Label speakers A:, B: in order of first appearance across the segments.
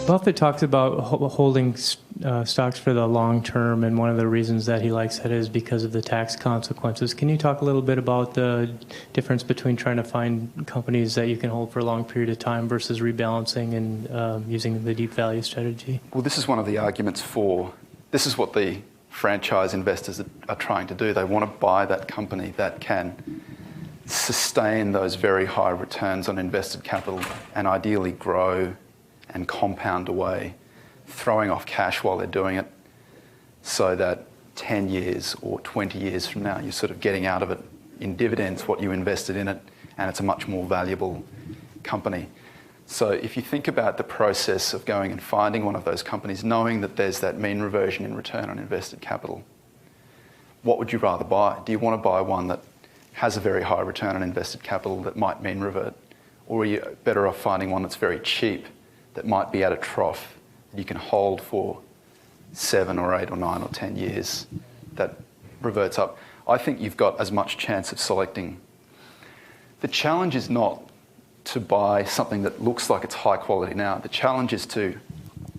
A: Buffett talks about holding stocks for the long term, and one of the reasons that he likes that is because of the tax consequences. Can you talk a little bit about the difference between trying to find companies that you can hold for a long period of time versus rebalancing and using the deep value strategy?
B: Well, this is one of the arguments for, this is what the franchise investors are trying to do. They want to buy that company that can sustain those very high returns on invested capital and ideally grow and compound away, throwing off cash while they're doing it, so that 10 years or 20 years from now, you're sort of getting out of it in dividends what you invested in it, and it's a much more valuable company. So if you think about the process of going and finding one of those companies, knowing that there's that mean reversion in return on invested capital, what would you rather buy? Do you want to buy one that has a very high return on invested capital that might mean revert? Or are you better off finding one that's very cheap, that might be at a trough, that you can hold for 7 or 8 or 9 or 10 years, that reverts up? I think you've got as much chance of selecting. The challenge is not to buy something that looks like it's high quality now. The challenge is to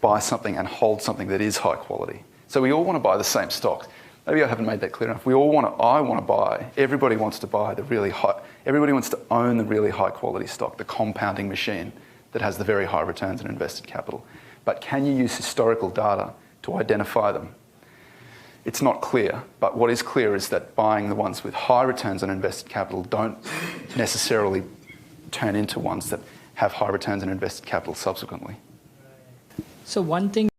B: buy something and hold something that is high quality. So we all want to buy the same stocks. Maybe I haven't made that clear enough. I want to buy, everybody wants to buy the really high, everybody wants to own the really high quality stock, the compounding machine that has the very high returns on invested capital. But can you use historical data to identify them? It's not clear, but what is clear is that buying the ones with high returns on invested capital don't necessarily turn into ones that have high returns on invested capital subsequently.
C: So one thing